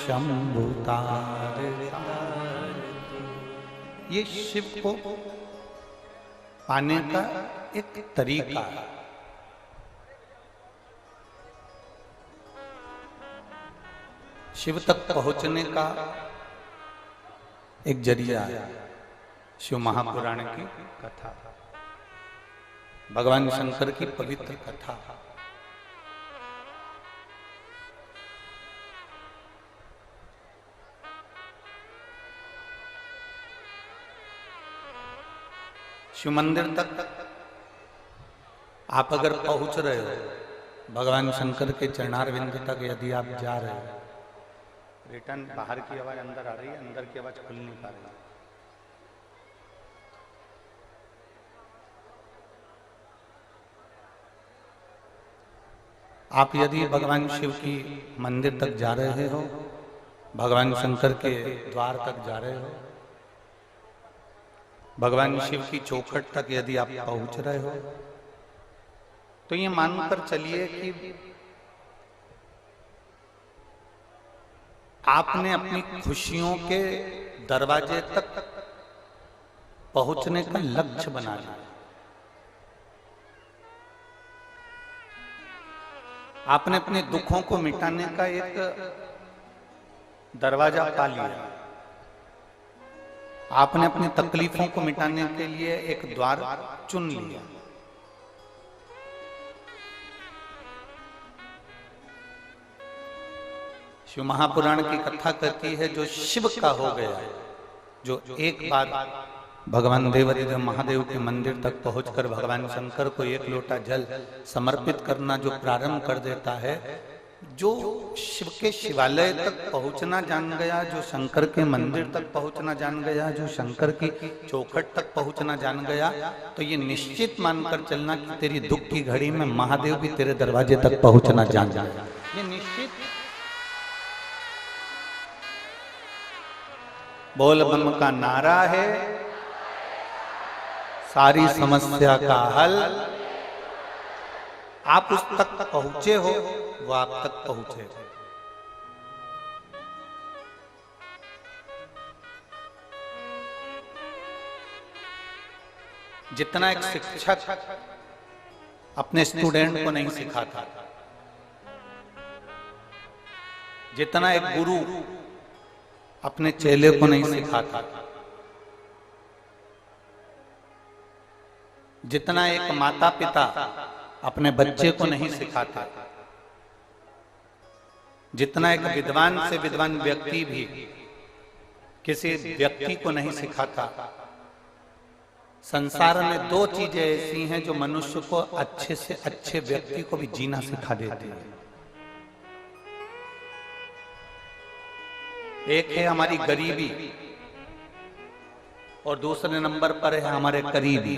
शंभुतार। ये शिव को पाने का एक तरीका है। शिव तक पहुंचने का एक जरिया है शिव महापुराण की कथा, भगवान शंकर की पवित्र कथा। शिव मंदिर तक आप अगर पहुंच रहे हो, भगवान शंकर के चरणारविंद तक यदि आप जा रहे हो, रिटर्न बाहर की आवाज अंदर आ रही है, अंदर की आवाज खुल नहीं पा रही है। आप यदि भगवान शिव की मंदिर तक जा रहे हो, भगवान शंकर के द्वार तक जा रहे हो, भगवान शिव की चौखट तक यदि आप पहुंच रहे हो, तो ये मानकर चलिए कि आपने अपनी खुशियों के दरवाजे तक पहुंचने का लक्ष्य बना लिया। आपने अपने दुखों को मिटाने का एक दरवाजा पा लिया। आपने अपनी तकलीफों को मिटाने के लिए एक द्वार चुन लिया। शिव महापुराण की कथा कहती है, जो शिव का हो गया, जो एक बार भगवान देवाधिदेव महादेव के मंदिर तक पहुंचकर भगवान शंकर को एक लोटा जल समर्पित करना जो प्रारंभ कर देता है, जो शिव के शिवालय तक पहुंचना जान गया, जो शंकर के मंदिर तक पहुंचना जान गया, जो शंकर की चौखट तक पहुंचना जान गया, तो ये निश्चित मानकर चलना कि तेरी दुख की घड़ी में महादेव भी तेरे दरवाजे तक पहुंचना जान गया। ये निश्चित। बोल बम का नारा है, सारी समस्या का हल। आप उस तक पहुंचे हो, वो आप तक पहुंचे। जितना एक शिक्षक अपने स्टूडेंट को नहीं सिखाता, जितना एक गुरु अपने चेले को नहीं सिखाता, जितना एक माता पिता अपने बच्चे को नहीं सिखाता, जितना एक विद्वान से विद्वान व्यक्ति भी किसी व्यक्ति को नहीं सिखाता, संसार में दो चीजें ऐसी हैं जो मनुष्य को अच्छे से अच्छे व्यक्ति को भी जीना सिखा देती है। एक है हमारी गरीबी और दूसरे नंबर पर है हमारे करीबी।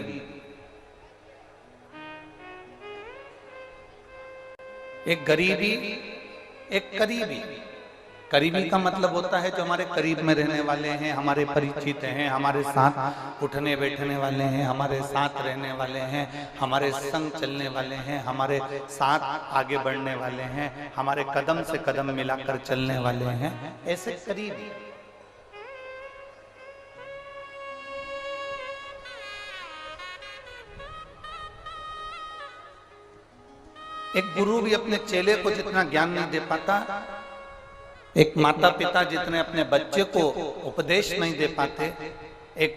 एक गरीबी, एक करीबी। करीबी का मतलब होता है जो हमारे करीब में रहने वाले हैं, हमारे परिचित हैं, हमारे साथ उठने बैठने वाले हैं, हमारे साथ रहने वाले हैं, हमारे संग चलने वाले हैं, हमारे साथ आगे बढ़ने वाले हैं, हमारे कदम से कदम मिलाकर चलने वाले हैं, ऐसे करीबी। एक गुरु भी अपने चेले को जितना ज्ञान नहीं दे पाता, एक माता पिता जितने अपने बच्चे को उपदेश नहीं दे पाते, एक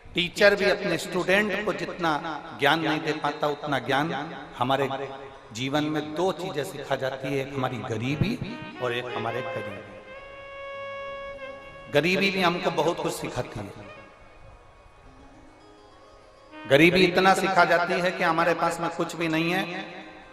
टीचर भी अपने स्टूडेंट को जितना ज्ञान नहीं दे पाता, उतना ज्ञान हमारे जीवन में दो चीजें सिखा जाती है, एक हमारी गरीबी और एक हमारे करीबी। गरीबी भी हमको बहुत कुछ सिखाती है। गरीबी इतना सिखा जाती है कि हमारे पास में कुछ भी नहीं है,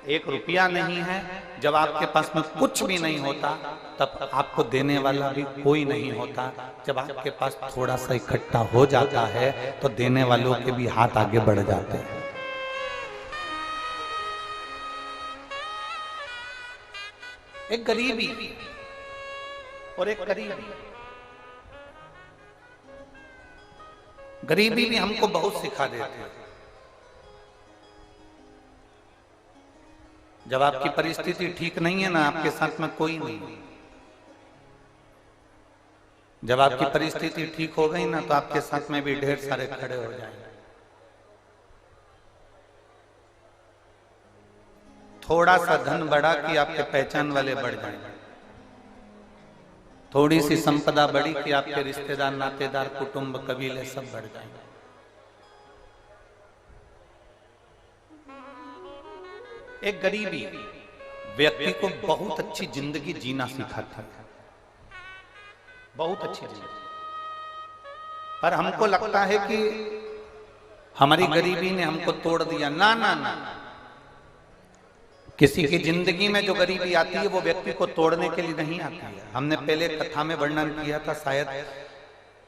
1 रुपया नहीं है। जब आपके पास में कुछ भी नहीं होता, तब आपको देने वाला भी कोई नहीं होता। जब आपके पास थोड़ा सा इकट्ठा हो जाता है, तो देने वालों के भी हाथ आगे बढ़ जाते हैं। एक गरीबी और एक करीबी। गरीबी भी हमको बहुत सिखा देती है। जब आपकी परिस्थिति ठीक नहीं है ना, आपके साथ में कोई नहीं, जब आपकी परिस्थिति ठीक हो गई ना तो आपके साथ में भी ढेर सारे खड़े हो जाएंगे। थोड़ा सा धन बढ़ा कि आपके पहचान वाले बढ़ जाएंगे, थोड़ी सी संपदा बढ़ी कि आपके रिश्तेदार, नातेदार, कुटुंब, कबीले सब बढ़ जाएंगे। एक गरीबी व्यक्ति को बहुत अच्छी जिंदगी जीना सिखाता है, बहुत अच्छी जिंदगी। पर हमको लगता है कि हमारी गरीबी ने हमको तोड़ दिया। ना ना ना, किसी की जिंदगी में जो गरीबी आती है वो व्यक्ति को तोड़ने के लिए नहीं आती है। हमने पहले कथा में वर्णन किया था, शायद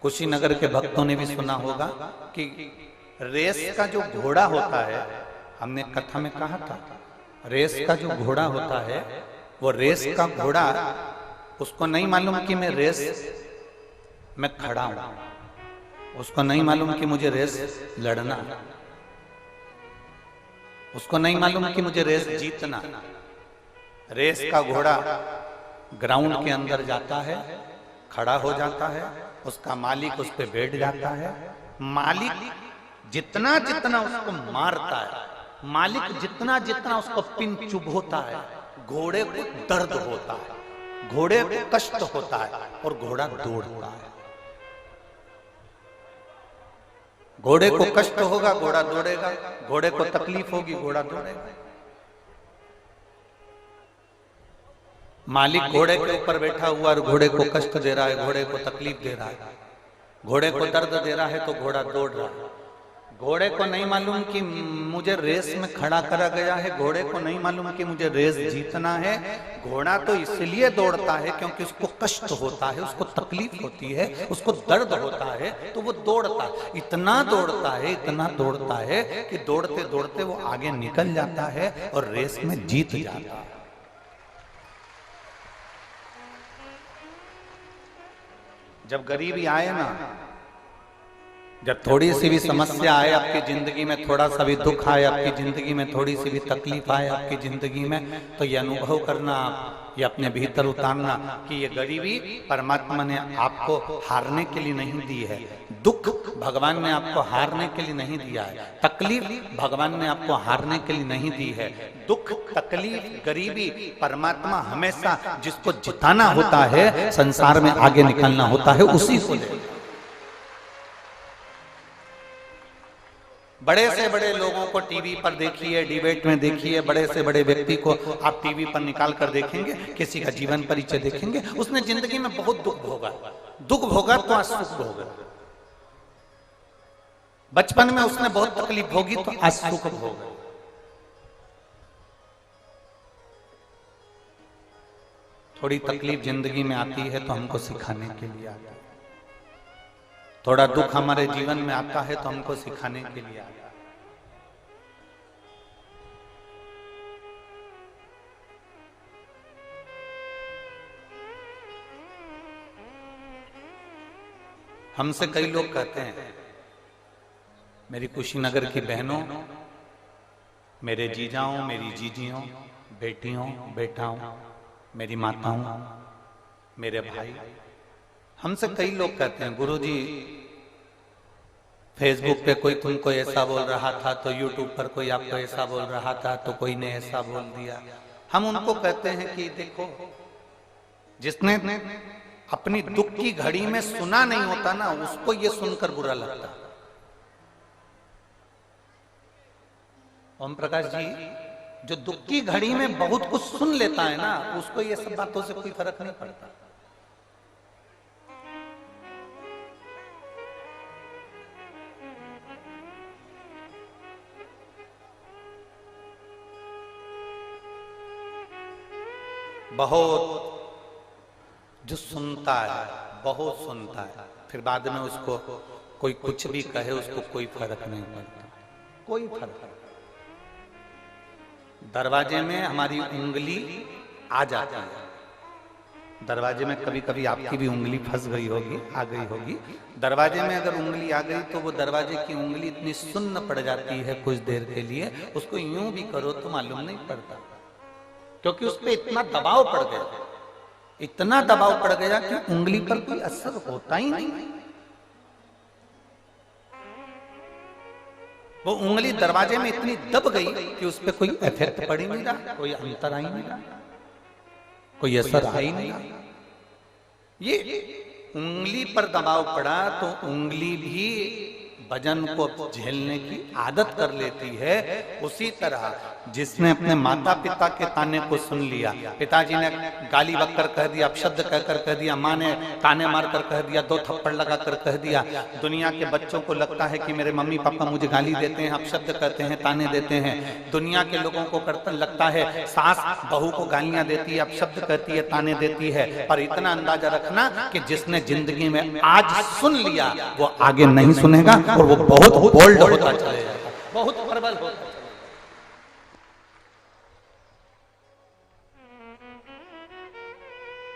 कुशीनगर के भक्तों ने भी सुना होगा कि रेस का जो घोड़ा होता है, हमने कथा में कहा था, रेस का जो घोड़ा होता है वो रेस का घोड़ा, उसको नहीं मालूम कि मैं रेस में खड़ा हूं, उसको नहीं मालूम कि मुझे रेस लड़ना, उसको नहीं मालूम कि मुझे रेस जीतना। रेस का घोड़ा ग्राउंड के अंदर जाता है, खड़ा हो जाता है, उसका मालिक उस पर बैठ जाता है। मालिक जितना जितना उसको मारता है, मालिक जितना जितना उसको पिन चुभोता है, घोड़े को दर्द होता है, घोड़े को कष्ट होता है और घोड़ा दौड़ता है। घोड़े को कष्ट होगा, घोड़ा दौड़ेगा, घोड़े को तकलीफ होगी, घोड़ा दौड़ेगा। मालिक घोड़े के ऊपर बैठा हुआ और घोड़े को कष्ट दे रहा है, घोड़े को तकलीफ दे रहा है, घोड़े को दर्द दे रहा है, तो घोड़ा दौड़ रहा है। घोड़े को नहीं मालूम कि मुझे रेस में खड़ा करा गया है, घोड़े को नहीं मालूम कि मुझे रेस जीतना है। घोड़ा तो इसलिए दौड़ता है क्योंकि उसको कष्ट होता है, उसको तकलीफ होती है, उसको दर्द होता है, तो वो दौड़ता है। इतना दौड़ता है, इतना दौड़ता है कि दौड़ते दौड़ते वो आगे निकल जाता है और रेस में जीत जाता है। जब गरीबी आए ना, जब थोड़ी सी भी समस्या आए आपकी जिंदगी में, थोड़ा सा भी दुख आए आपकी जिंदगी में, थोड़ी सी भी तकलीफ आए आपकी जिंदगी में, तो ये अनुभव करना, ये अपने भीतर उतारना कि ये गरीबी परमात्मा ने आपको हारने के लिए नहीं दी है, दुख भगवान ने आपको हारने के लिए नहीं दिया है, तकलीफ भगवान ने आपको हारने के लिए नहीं दी है। दुख, तकलीफ, गरीबी परमात्मा हमेशा जिसको जिताना होता है, संसार में आगे निकलना होता है, उसी को दे। बड़े से बड़े लोगों को टीवी पर देखिए, डिबेट में देखिए, बड़े से बड़े व्यक्ति को आप टीवी पर निकाल कर देखेंगे, किसी का जीवन परिचय देखेंगे, उसने जिंदगी में बहुत दुख भोगा, दुख भोगा तो आज सुख भोगा। बचपन में उसने बहुत तकलीफ भोगी तो आज सुख भोगा। थोड़ी तकलीफ जिंदगी में आती है तो हमको सिखाने के लिए आती है, थोड़ा दुख हमारे जीवन में आता है तो हमको सिखाने के लिए आता है। हमसे कई लोग कहते हैं, मेरी कुशीनगर की बहनों, मेरे जीजाओं, मेरी जीजियों, बेटियों, बेटाओं, मेरी माताओं, मेरे भाई, हमसे कई लोग कहते हैं, गुरुजी फेसबुक पे कोई तुमको ऐसा बोल रहा था, तो यूट्यूब पर कोई आपको ऐसा बोल रहा था, तो कोई ने ऐसा बोल दिया। हम उनको कहते हैं कि देखो, जिसने अपनी दुख की घड़ी में सुना नहीं होता ना, उसको ये सुनकर बुरा लगता। ओम प्रकाश जी, जो दुख की घड़ी में बहुत कुछ सुन लेता है ना, उसको ये सब बातों से कोई फर्क नहीं पड़ता। बहुत जो सुनता है, बहुत सुनता है, फिर बाद में उसको कोई कुछ भी कहे, उसको कोई फर्क नहीं पड़ता, कोई फर्क नहीं। दरवाजे में हमारी उंगली आ जाती है, दरवाजे में कभी कभी आपकी भी उंगली फंस गई होगी, आ गई होगी। दरवाजे में अगर उंगली आ गई तो वो दरवाजे की उंगली इतनी सुन्न पड़ जाती है कुछ देर के लिए, उसको यूं भी करो तो मालूम नहीं पड़ता, क्योंकि उस पर इतना दबाव पड़ गया। इतना दबाव पड़ गया कि उंगली पर कोई असर होता ही नहीं। वो उंगली दरवाजे में इतनी दब गई कि उस पर कोई इफेक्ट पड़ ही नहीं रहा, कोई अंतर आ ही नहीं रहा, कोई असर आ ही नहीं रहा। ये उंगली पर दबाव पड़ा तो उंगली भी वजन को झेलने की आदत कर लेती है। उसी तरह जिसने अपने माता पिता के ताने को सुन लिया, पिताजी ने गाली बककर कह दिया, अपशब्द कहकर कह दिया, माँ ने ताने मारकर कह दिया, 2 थप्पड़ लगाकर कह दिया। दुनिया के बच्चों को लगता है कि मेरे मम्मी पापा मुझे गाली देते हैं, अपशब्द कहते हैं, ताने देते हैं। दुनिया के लोगों को लगता है सास बहू को गालियां देती है, अपशब्द कहती है, ताने देती है। पर इतना अंदाजा रखना कि जिसने जिंदगी में आज सुन लिया वो आगे नहीं सुनेगा और वो बहुत बोल्ड होता चलेगा, बहुत प्रबल होता चलेगा।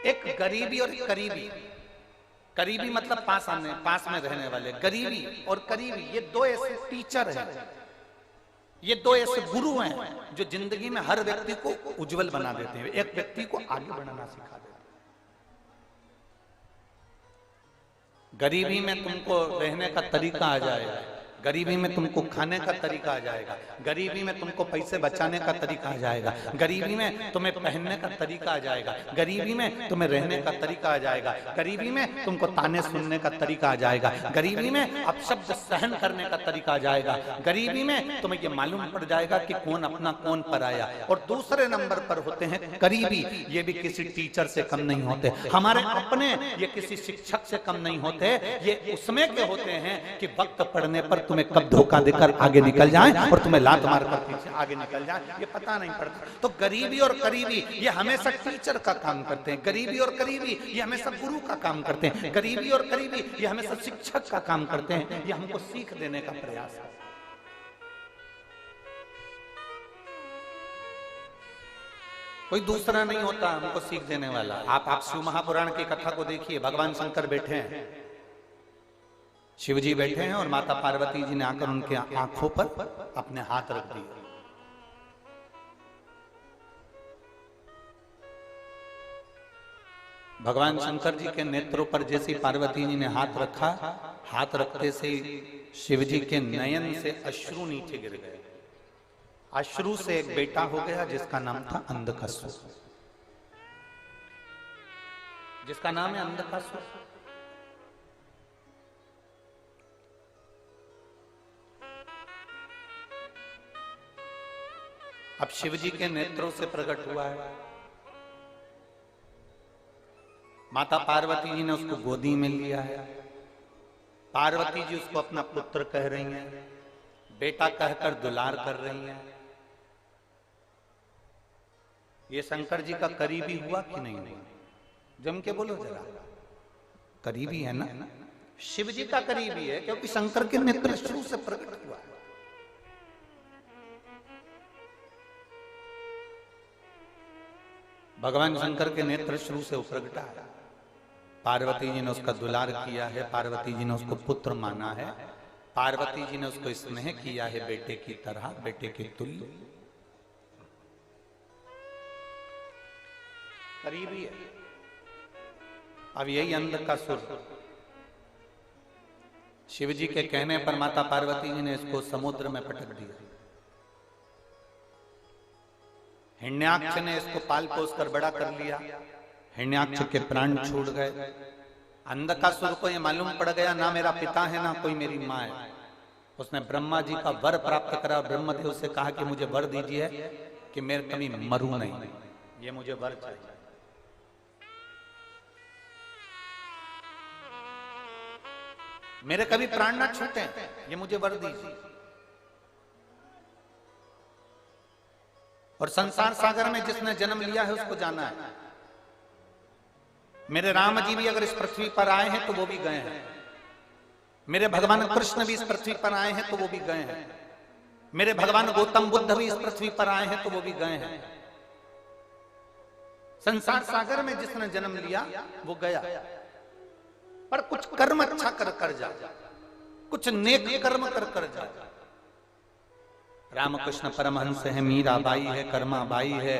एक गरीबी और करीबी, करीबी मतलब पास में रहने वाले, गरीबी और करीबी ये 2 ऐसे टीचर हैं, ये 2 ऐसे गुरु हैं जो जिंदगी में हर व्यक्ति को उज्जवल बना देते हैं, एक व्यक्ति को आगे बढ़ना सिखा देते हैं। गरीबी में तुमको रहने का तरीका आ जाएगा, गरीबी में तुमको खाने का तरीका आ जाएगा, गरीबी में तुमको पैसे बचाने का तरीका आ जाएगा, गरीबी में तुम्हें पहनने का तरीका आ जाएगा, गरीबी में तुम्हें रहने का तरीका आ जाएगा, गरीबी में तुमको ताने सुनने का तरीका आ जाएगा, गरीबी में अपशब्द सहन करने का तरीका आ जाएगा, गरीबी में तुम्हें ये मालूम पड़ जाएगा कि कौन अपना कौन पराया। और दूसरे नंबर पर होते हैं करीबी, ये भी किसी टीचर से कम नहीं होते, हमारे अपने, ये किसी शिक्षक से कम नहीं होते। ये उसमें के होते हैं कि वक्त पड़ने पर तुम्हें कब धोखा देकर आगे निकल जाएं और तुम्हें लात मारकर पीछे आगे निकल जाएं, ये पता नहीं पड़ता। तो गरीबी और करीबी ये हमेशा टीचर का काम करते हैं, गरीबी और करीबी ये हमेशा गुरु का काम करते हैं, गरीबी और करीबी ये हमेशा शिक्षक का काम करते हैं। ये हमको सीख देने का प्रयास है। कोई दूसरा नहीं होता हमको सीख देने वाला। आप शिव महापुराण की कथा को देखिए, भगवान शंकर बैठे हैं, शिव जी बैठे हैं और माता पार्वती जी ने आकर उनके आंखों पर अपने हाथ रख दिए। भगवान शंकर जी के नेत्रों पर जैसी पार्वती जी ने हाथ रखा, हाथ रखते से शिव जी के नयन से अश्रु नीचे गिर गए। अश्रु से एक बेटा हो गया जिसका नाम था अंधकासुर, जिसका नाम है अंधकासुर। अब शिव जी के नेत्रों से प्रकट हुआ है। माता पार्वती जी ने उसको गोदी में लिया है। पार्वती जी उसको अपना पुत्र कह रही हैं, बेटा कहकर दुलार कर रही हैं। ये शंकर जी का करीबी हुआ कि नहीं हुआ? जम के बोलो जरा, करीबी है ना? शिव जी का करीबी है क्योंकि शंकर के नेत्र शुरू से प्रकट हुआ है। भगवान शंकर के नेत्र शुरू से प्रगटा है। पार्वती जी ने उसका दुलार किया है, पार्वती जी ने उसको पुत्र माना है, पार्वती जी ने उसको स्नेह किया है बेटे की तरह, बेटे के तुल्य। करीबी है। अब यही अंधकासुर शिव जी के कहने पर माता पार्वती जी ने इसको समुद्र में पटक दिया। हिरण्याक्ष ने इसको पाल पोस कर बड़ा कर लिया, हिरण्याक्ष के प्राण छूट गए। अंधकासुर को यह मालूम पड़ गया ना मेरा पिता है ना कोई मेरी माँ है। उसने ब्रह्मा जी का वर प्राप्त करा। ब्रह्मदेव से कहा कि मुझे वर दीजिए कि मैं कभी मरूं नहीं, ये मुझे वर चाहिए। मेरे कभी प्राण ना छूटे, ये मुझे वर दीजिए। और संसार सागर में जिसने जन्म लिया है उसको जाना है। मेरे राम जी भी अगर इस पृथ्वी पर आए हैं तो वो भी गए हैं। मेरे भगवान कृष्ण भी इस पृथ्वी पर आए हैं तो वो भी गए हैं। मेरे भगवान गौतम बुद्ध भी इस पृथ्वी पर आए हैं तो वो भी गए हैं। संसार सागर में जिसने जन्म लिया वो गया, पर कुछ कर्म अच्छा कर कर जा, कुछ नेक कर्म कर कर जा। रामकृष्ण परमहंस है, मीराबाई है, कर्माबाई है,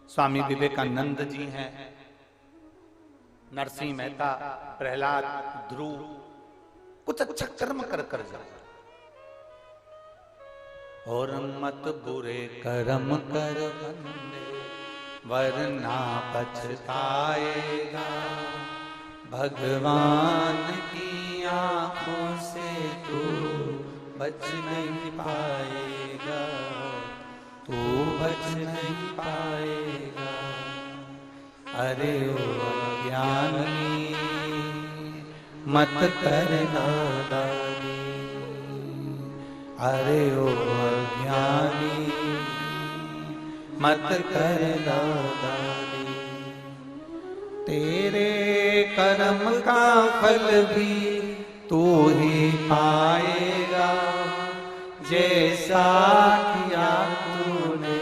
स्वामी विवेकानंद जी हैं, नरसिंह मेहता, प्रहलाद, ध्रुव, कुछ अच्छा कर्म कर जाओ। और मत बुरे कर्म कर बंदे, वरना पछताएगा। भगवान की आंखों से तू बच नहीं पाएगा, तू बच नहीं पाएगा। अरे ओ अज्ञानी मत कर नादानी, अरे ओ अज्ञानी मत कर नादानी। तेरे कर्म का फल भी तू ही पाएगा, जैसा किया तूने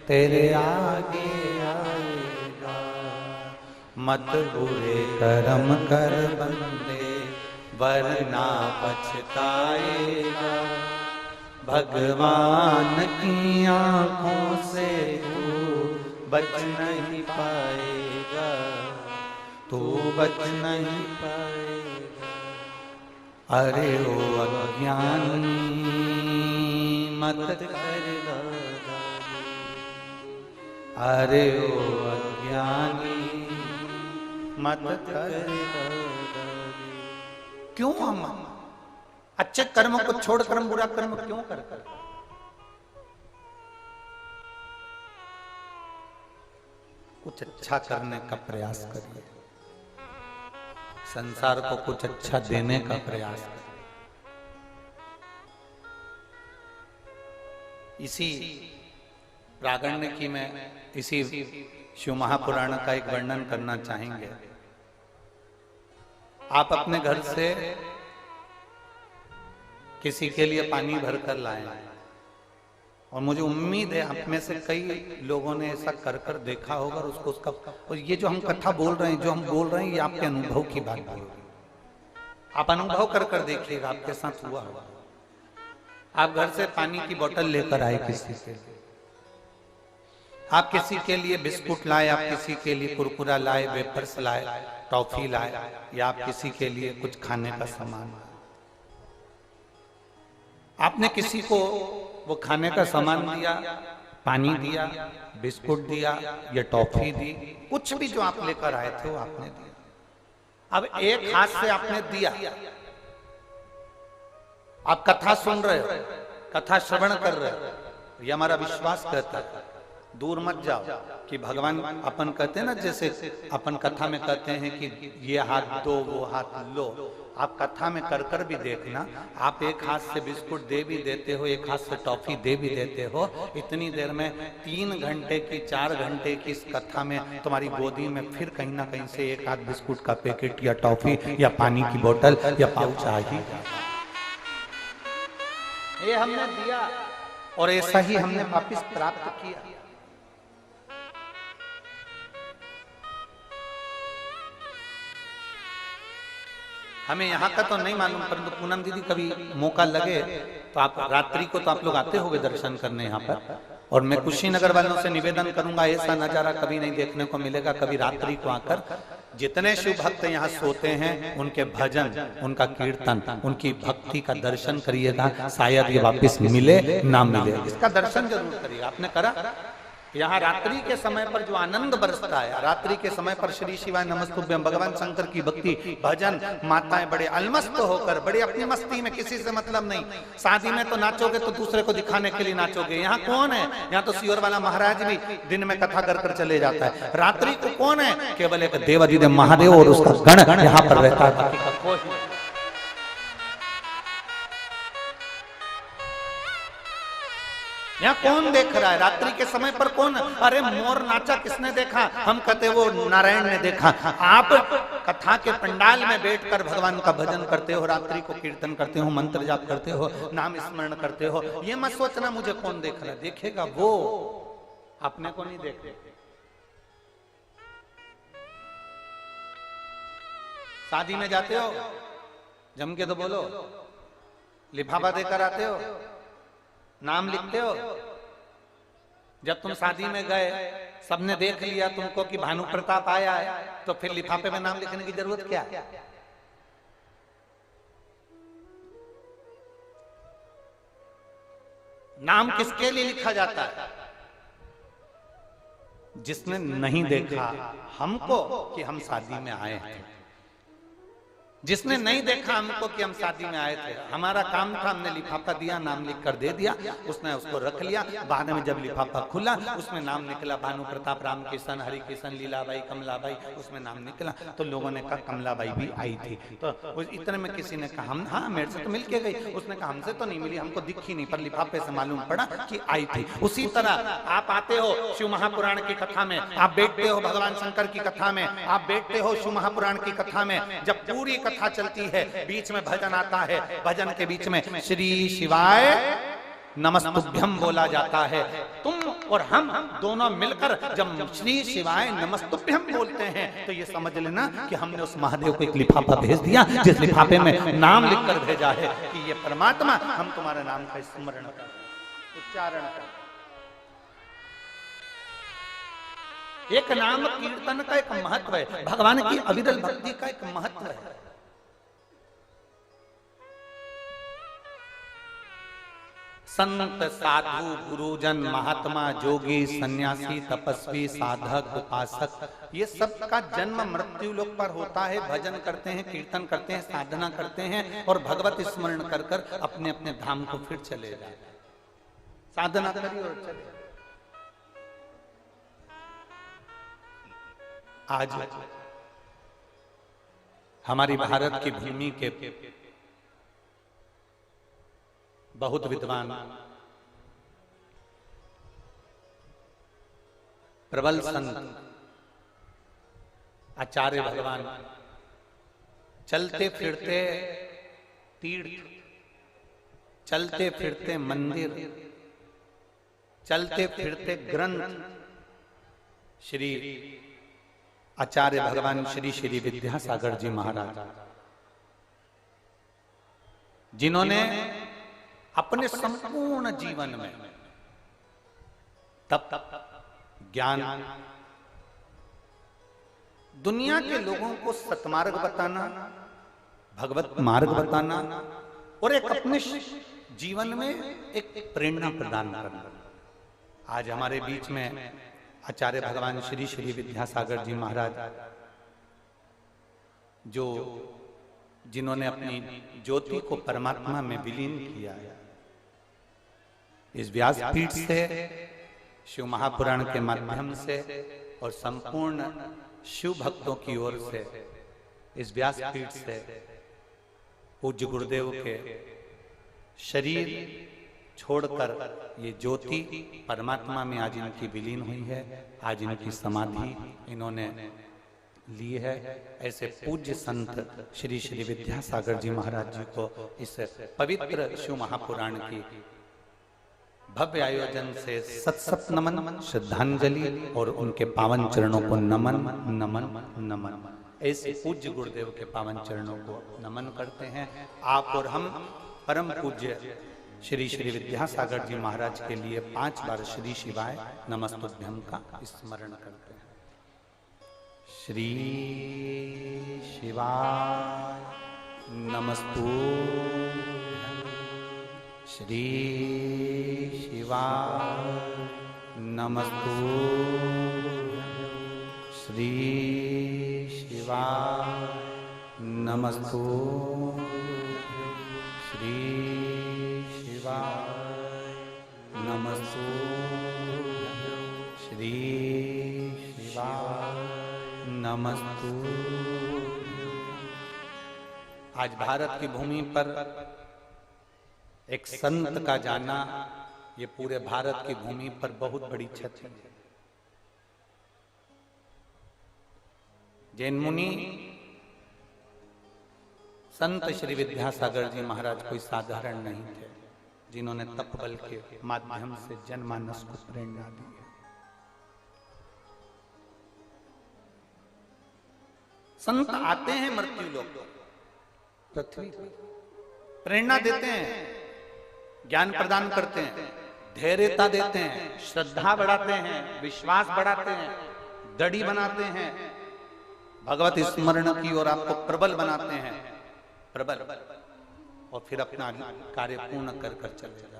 तेरे आगे आएगा। मत बुरे कर्म कर बंदे, वरना पछताएगा। भगवान की आंखों से तू बच नहीं पाएगा, तू बच नहीं पाएगा। अरे ओ अज्ञानी मत कर नादानी, अरे ओ अज्ञानी मत कर नादानी। क्यों हम अच्छे कर्म को छोड़ कर बुरा कर्म क्यों कर? कुछ अच्छा करने का प्रयास करिए, संसार को कुछ अच्छा देने का प्रयास करिए। इसी प्रागण्य की मैं इसी शिव महापुराण का एक वर्णन करना चाहेंगे। आप अपने घर से किसी के लिए पानी भरकर लाए, और मुझे उम्मीद है आप में से कई लोगों ने ऐसा कर कर देखा होगा और उसको उसका, और ये जो हम कथा बोल रहे हैं, जो हम बोल रहे हैं, ये आपके अनुभव की बात बोल रहे हैं। आप अनुभव कर कर देखिएगा, आपके साथ हुआ होगा। आप घर से पानी की बोतल लेकर आए किसी के लिए, आप किसी के लिए बिस्कुट लाए, आप किसी के लिए कुरकुरा लाए, वेफर्स लाए, टॉफी लाए, या आप किसी के लिए कुछ खाने का सामान लाए। आपने किसी को वो खाने का सामान दिया, पानी दिया, बिस्कुट दिया या टॉफी दी, कुछ भी जो आप लेकर आए थे वो आपने दिया। अब एक हाथ से आपने दिया, आप कथा सुन रहे हो, कथा श्रवण कर रहे हो, ये हमारा विश्वास कहता है। दूर मत जाओ कि भगवान, अपन कहते हैं ना, जैसे अपन कथा में कहते हैं कि ये हाथ दो वो हाथ लो, आप कथा में कर कर भी देखना, आप एक हाथ से बिस्कुट दे भी देते हो, एक हाथ से टॉफी दे भी देते हो, इतनी देर में 3 घंटे की 4 घंटे की इस कथा में तुम्हारी गोदी में फिर कहीं ना कहीं से एक हाथ बिस्कुट का पैकेट या टॉफी या पानी की बोतल या पाउच आ ही। ये हमने दिया और ऐसा ही हमने वापिस प्राप्त किया। हमें यहाँ का तो नहीं मालूम, परंतु पूनम दीदी कभी मौका लगे तो आप रात्रि को तो आप लोग आते होंगे दर्शन करने यहाँ पर, और मैं कुशीनगर वालों से निवेदन करूंगा, ऐसा नजारा कभी नहीं देखने को मिलेगा। कभी रात्रि को आकर जितने शिव भक्त यहाँ सोते हैं, उनके भजन, उनका कीर्तन, उनकी भक्ति का दर्शन करिएगा। शायद ये वापिस मिले ना मिले, इसका दर्शन जरूर करिएगा। आपने करा? यहाँ रात्रि के समय पर जो आनंद बरसता है, रात्रि के समय पर श्री शिवाय नमस्तुभ्यं, भगवान शंकर की भक्ति, भजन, माताएं बड़े अलमस्त होकर, बड़े अपनी मस्ती में, किसी से मतलब नहीं। शादी में तो नाचोगे तो दूसरे को दिखाने के लिए नाचोगे। यहाँ कौन है? यहाँ तो सियोर वाला महाराज भी दिन में कथा कर कर चले जाता है। रात्रि को कौन है? केवल एक देवाधिदेव महादेव और उसका गण यहाँ पर रहता है। यहाँ कौन देख रहा है? रात्रि के समय पर कौन? अरे मोर नाचा किसने देखा? हम कहते वो नारायण ने देखा। आप कथा के पंडाल में बैठकर भगवान का भजन करते हो, रात्रि को कीर्तन करते हो, मंत्र जाप करते हो, नाम स्मरण करते हो। ये मत सोचना मुझे कौन देख रहा है, देखेगा वो, अपने को नहीं देख। शादी में जाते हो, जम के तो बोलो, लिफाफा देकर आते हो, नाम लिखते हो, जब तुम शादी में गए, सबने देख लिया तुमको कि भानु प्रताप आया है, तो फिर लिफाफे में नाम लिखने की जरूरत क्या है? नाम किसके लिए लिखा जाता है? जिसने नहीं देखा हमको कि हम शादी में आए हैं, जिसने नहीं देखा हमको कि हम शादी में आए थे। हमारा काम था, हमने लिफाफा दिया, नाम लिख कर दे दिया, उसने उसको रख लिया। बाद में जब लिफाफा खुला, उसमें नाम निकला भानु प्रताप, रामकिशन, हरिकिशन, लीलाबाई, कमलाबाई, उसमें नाम निकला। तो लोगों ने कहा कमलाबाई भी आई थी। तो इतने में किसी ने कहा हम, हाँ मेरे से तो मिल के गई। उसने कहा हमसे तो नहीं मिली, हमको दिखी नहीं, पर लिफाफे से मालूम पड़ा कि आई थी। उसी तरह आप आते हो शिव महापुराण की कथा में, आप बैठते हो भगवान शंकर की कथा में, आप बैठते हो शिव महापुराण की कथा में। जब पूरी कथा चलती है, बीच में भजन आता है, भजन के बीच में श्री शिवाय नमस्तुभ्यम बोला जाता है। तुम और हम दोनों मिलकर जब श्री शिवाय नमस्तुभ्यम बोलते हैं, तो ये समझ लेना कि हमने उस महादेव को एक लिफाफा भेज दिया, जिस लिफाफे में नाम लिखकर भेजा है कि ये परमात्मा, हम तुम्हारे नाम का स्मरण कर, उच्चारण कर। एक नाम कीर्तन का एक महत्व है, भगवान की अविरल भक्ति का एक महत्व है। संत, साधु, गुरुजन, महात्मा, जोगी, सन्यासी, तपस्वी, साधक, उपासक, ये सब का जन्म मृत्यु लोक पर होता है। भजन करते हैं, कीर्तन करते हैं, साधना करते हैं और भगवत स्मरण कर कर अपने अपने धाम को फिर चले जाते। साधना करिए और चले। आज हमारी भारत की भूमि के बहुत विद्वान, प्रबल संत, आचार्य भगवान चलते फिरते तीर्थ, चलते फिरते मंदिर, चलते फिरते ग्रंथ, श्री आचार्य भगवान श्री श्री विद्यासागर जी महाराज, जिन्होंने अपने संपूर्ण जीवन में तप, ज्ञान, दुनिया के लोगों को सतमार्ग बताना, भगवत मार्ग बताना और एक अपने जीवन में एक प्रेरणा प्रदान करना। आज हमारे बीच में आचार्य भगवान श्री श्री विद्यासागर जी महाराज, जो जिन्होंने अपनी ज्योति को परमात्मा में विलीन किया है, इस व्यासपीठ से, शिव महापुराण के माध्यम से और संपूर्ण शिव भक्तों की ओर से, इस व्यासपीठ से पूज्य गुरुदेव के शरीर छोड़कर ये ज्योति परमात्मा में आज इनकी विलीन हुई है। आज इनकी समाधि इन्होंने ली है। ऐसे पूज्य संत श्री श्री विद्यासागर जी महाराज जी को इस पवित्र शिव महापुराण की भव्य आयोजन से सत सत नमन, श्रद्धांजलि और उनके पावन चरणों को नमन नमन नमन। ऐसे पूज्य गुरुदेव के पावन चरणों को नमन करते हैं। आप और हम परम पूज्य श्री श्री विद्यासागर जी महाराज के लिए 5 बार श्री शिवाय नमस्तुभ्यम का स्मरण करते हैं। श्री शिवाय नमस्तुभ्यं, श्री शिवाय नमस्तुभ्यं, श्री शिवाय नमस्तुभ्यं, श्री शिवाय नमस्तुभ्यं, श्री शिवाय नमस्तुभ्यं। आज भारत की भूमि पर एक संत का जाना, ये पूरे भारत की भूमि पर बहुत बड़ी क्षति है। जैन मुनि संत श्री विद्यासागर जी महाराज कोई साधारण नहीं थे, जिन्होंने तप बल के माध्यम से जनमानस को प्रेरणा दी है। संत आते हैं मृत्यु लोक पृथ्वी, प्रेरणा देते हैं, ज्ञान प्रदान करते हैं, धैर्यता देते हैं, श्रद्धा बढ़ाते हैं, विश्वास बढ़ाते हैं, दृढ़ बनाते हैं, भगवत स्मरण की ओर आपको प्रबल बनाते हैं, प्रबल, और फिर अपना कार्य पूर्ण कर कर चले जाते हैं।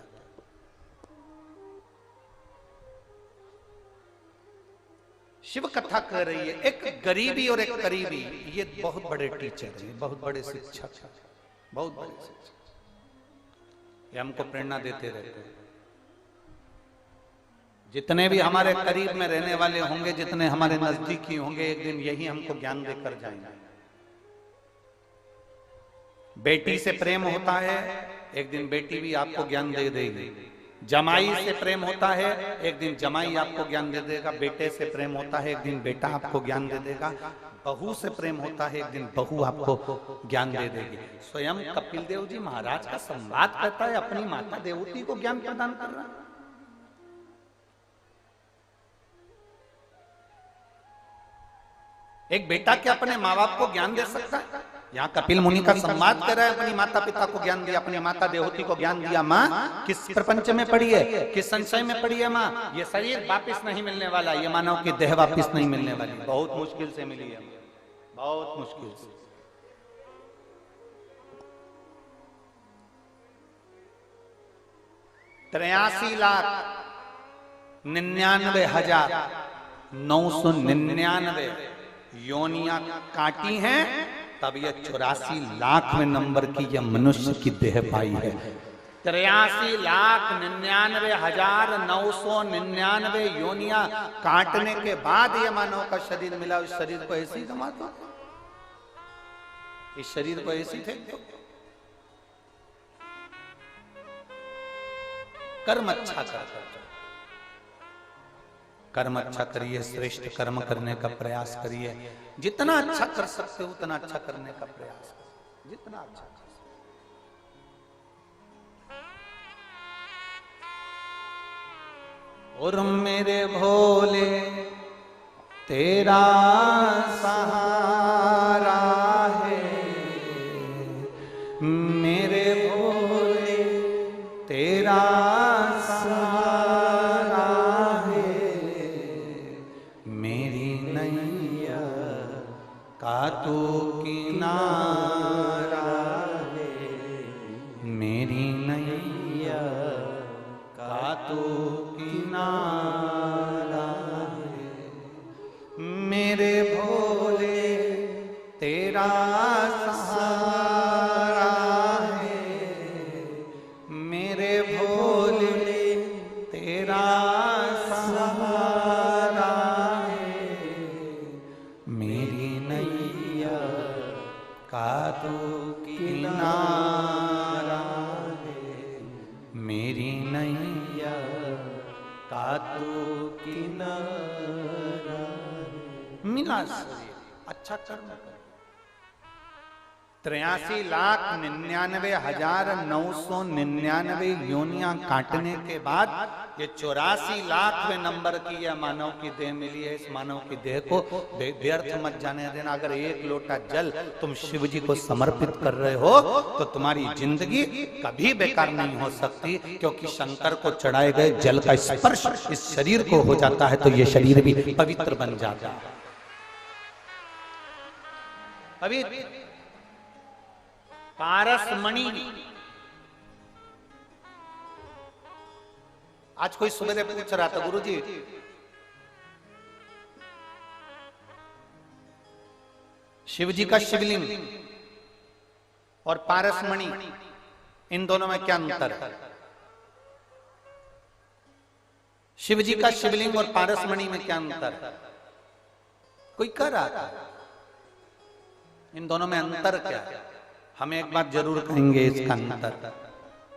शिव कथा कर रही है एक गरीबी और एक करीबी, ये बहुत बड़े टीचर हैं, बहुत बड़े शिक्षक हैं, बहुत बड़े शिक्षक, ये हमको प्रेरणा देते रहते हैं। जितने भी हमारे करीब में रहने वाले होंगे, जितने हमारे नजदीकी होंगे, एक दिन यही हमको ज्ञान देकर जाएंगे। बेटी से प्रेम होता है, एक दिन बेटी भी आपको ज्ञान दे देगी। जमाई से प्रेम होता है, एक दिन जमाई आपको ज्ञान दे देगा। बेटे से प्रेम होता है, एक दिन बेटा आपको ज्ञान दे देगा। बहू से प्रेम होता है, एक दिन बहू आपको ज्ञान दे देगी। स्वयं कपिल देव जी महाराज का संवाद करता है, अपनी माता देवती को ज्ञान प्रदान कर रहा है। एक बेटा क्या अपने माँ बाप को ज्ञान दे सकता है? यहाँ कपिल मुनि का संवाद कर रहा है, अपनी माता पिता को ज्ञान दिया, अपनी माता देवती को ज्ञान दिया। माँ किस प्रपंच में पड़ी है, किस संशय में पड़ी है माँ? ये शरीर वापिस नहीं मिलने वाला, ये मानव की देह वापिस नहीं मिलने वाली, बहुत मुश्किल से मिली है, बहुत मुश्किल से। 83,99,999 योनियां काटी हैं, तब ये 84 लाख में नंबर की यह मनुष्य की देह पाई है। 83,99,999 योनियां काटने के बाद यह मानव का शरीर मिला। उस शरीर को ऐसे ही गंवा दो, इस शरीर को ऐसे ही फेंक दो। कर्म अच्छा कर, कर्म अच्छा करिए, श्रेष्ठ कर्म करने का प्रयास करिए। जितना अच्छा कर सकते हो उतना अच्छा करने का प्रयास करिए, जितना अच्छा कर सकते। और मेरे भोले तेरा सहारा है, मेरे भोले तेरा तू किनारा है, मेरी नैया का तू किनारा है। मेरे भोले तेरा सहारा है, मेरे भोले तेरा सहारा है, मेरी नैया का तू किनारा है, मेरी नैया का तू किनारा है। मिला अच्छा कर्म। 83,99,999 योनियां काटने के बाद ये 84 लाखवें नंबर की यह मानव की देह मिली है। इस मानव की देह को व्यर्थ मत जाने देना। अगर एक लोटा जल तुम शिव जी को समर्पित कर रहे हो तो तुम्हारी जिंदगी कभी बेकार नहीं हो सकती, क्योंकि शंकर को चढ़ाए गए जल का स्पर्श इस शरीर को हो जाता है तो ये शरीर भी पवित्र बन जाता है। पवित्र पारसमणि। आज कोई सुबह पूछ रहा था, गुरुजी शिव जी का शिवलिंग और पारसमणि, इन दोनों में क्या अंतर है? शिव जी का शिवलिंग और पारसमणि में क्या अंतर है? कोई कह रहा था इन दोनों में अंतर क्या है? हम एक बात जरूर कहेंगे इसका अंतर।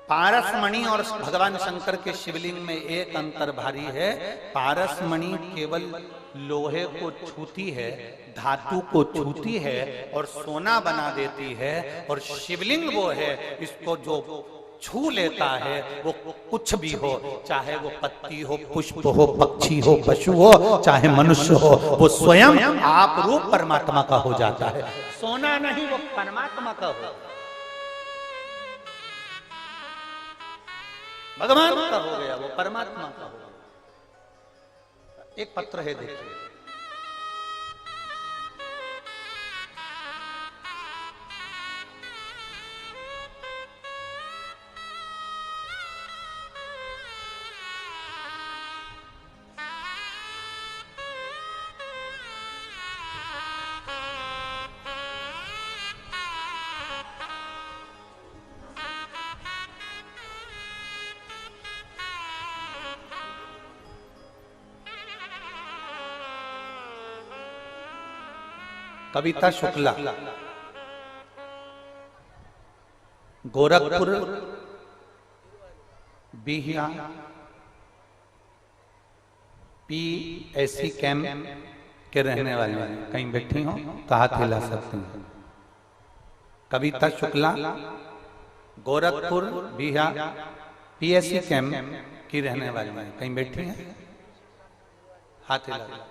पारसमणि और भगवान शंकर के शिवलिंग में एक अंतर भारी है। पारसमणि केवल लोहे को छूती है, धातु को छूती है और सोना बना देती है, और शिवलिंग वो है इसको जो छू लेता है वो कुछ भी हो, चाहे वो पत्ती हो, पुष्प हो, पक्षी हो, पशु हो, चाहे मनुष्य हो, वो स्वयं आप रूप परमात्मा का हो जाता है। सोना नहीं, वो परमात्मा का हो। भगवान का हो गया, वो परमात्मा का हो गया। एक पत्र है, देखिए, कविता शुक्ला, गोरखपुर बिहिया PSC कैंप के रहने वाले हैं। कहीं बैठी हो तो हाथ हिला सकते हैं। कविता शुक्ला, गोरखपुर बिहिया PSC कैंप की रहने वाली हैं। कहीं बैठी हैं, हाथ हिला।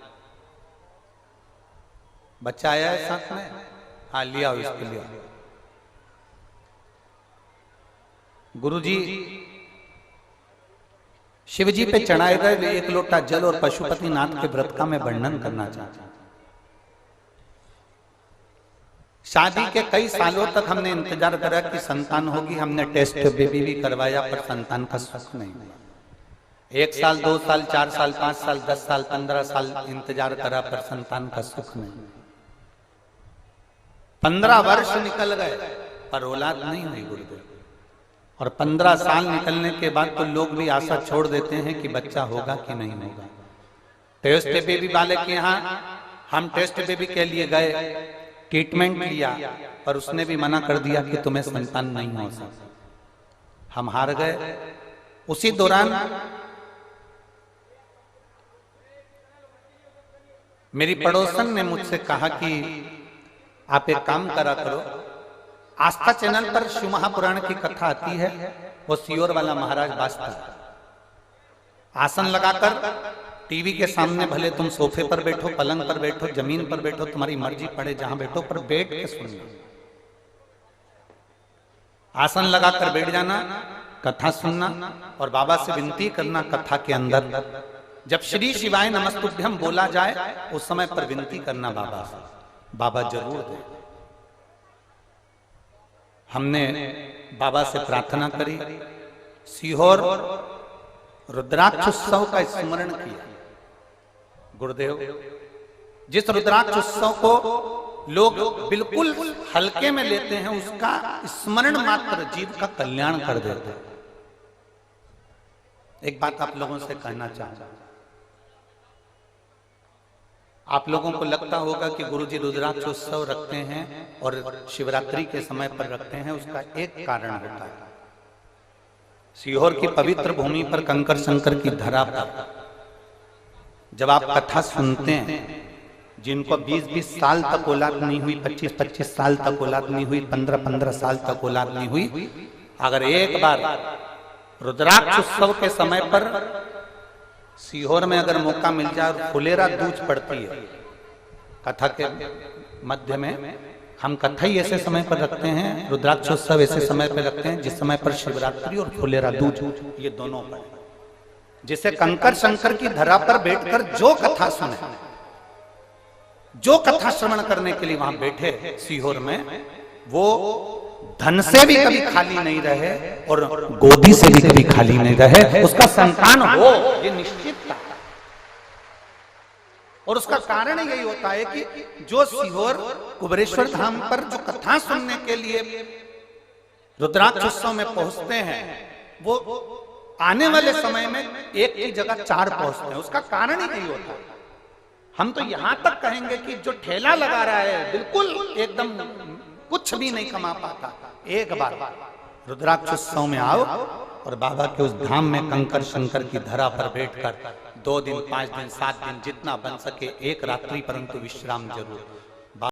बच्चा आया है साथ में? हाँ, लिया हो इसके लिए। गुरुजी शिवजी पे चढ़ाए गए एक लोटा जल और पशुपतिनाथ के व्रत का मैं वर्णन करना चाहता हूं। शादी के कई सालों तक हमने इंतजार करा कि संतान होगी। हमने टेस्ट बेबी भी करवाया, पर संतान का सुख नहीं हुआ। 1 साल, 2 साल, 4 साल, 5 साल, 10 साल, 15 साल इंतजार करा, पर संतान का सुख नहीं। 15 वर्ष निकल गए पर औलाद नहीं हुई गुरुदेव। और 15 साल निकलने के बाद तो लोग भी आशा छोड़ देते हैं कि बच्चा होगा कि नहीं होगा। टेस्ट बेबी वाले के यहाँ हम टेस्ट बेबी के लिए गए, ट्रीटमेंट लिया, पर उसने भी मना कर दिया कि तुम्हें संतान नहीं हो सकता। हम हार गए। उसी दौरान मेरी पड़ोसन ने मुझसे कहा कि आप एक काम करा करो, आस्था चैनल पर शिव महापुराण की कथा आती है, वो सियोर वाला महाराज वास्ता आसन लगाकर टीवी के सामने, भले तुम सोफे पर बैठो, पलंग पर बैठो, जमीन पर बैठो, तुम्हारी मर्जी पड़े जहां बैठो, पर बैठ के सुनना। आसन लगाकर बैठ जाना, कथा सुनना और बाबा से विनती करना। कथा के अंदर जब श्री शिवाय नमस्तुभ्यम बोला जाए उस समय पर विनती करना बाबा से, बाबा जरूर दे। हमने बाबा से प्रार्थना करी, सीहोर रुद्राक्ष उत्सव का स्मरण किया। गुरुदेव, जिस रुद्राक्ष उत्सव को लोग बिल्कुल हल्के में लेते हैं, उसका स्मरण मात्र जीव का कल्याण कर देता है। एक बात आप लोगों से कहना चाहता हूं, आप लोगों को लगता होगा कि गुरुजी रुद्राक्ष उत्सव रखते हैं और शिवरात्रि के समय पर रखते हैं। उसका एक कारण होता है, सीहोर की पवित्र भूमि पर कंकर शंकर की धरा पर जब आप कथा सुनते हैं, जिनको 20-20 साल तक औलाद नहीं हुई, 25-25 साल तक औलाद नहीं हुई, 15-15 साल तक औलाद नहीं हुई, अगर एक बार रुद्राक्ष उत्सव के समय पर सीहोर में अगर मौका मिल जाए और फुलेरा दूज पड़ती है कथा के मध्य में, हम कथा ही ऐसे समय पर रखते हैं, रुद्राक्षोत्सव ऐसे समय पर रखते हैं जिस समय पर शिवरात्रि और फुलेरा दूज ये दोनों पर, जिसे कंकर शंकर की धरा पर बैठकर जो कथा सुने, जो कथा श्रवण करने के लिए वहां बैठे सीहोर में, वो धन से भी कभी खाली नहीं रहे और गोदी से भी कभी खाली नहीं रहे, उसका संतान हो ये निश्चित था। और उसका कारण यही होता है कि जो सीहोर कुबेरेश्वर धाम पर जो कथा सुनने के लिए रुद्राक्ष उत्सव में पहुंचते हैं, वो आने वाले समय में एक की जगह 4 पहुंचते हैं। उसका कारण ही यही होता है। हम तो यहां तक कहेंगे कि जो ठेला लगा रहा है बिल्कुल एकदम कुछ भी नहीं कमा पाता, एक बार रुद्राक्ष उत्सव में आओ और बाबा के उस धाम में कंकर शंकर की धरा पर बैठकर 2 दिन, 5 दिन, 7 दिन जितना बन सके, एक रात्रि परंतु विश्राम जरूर।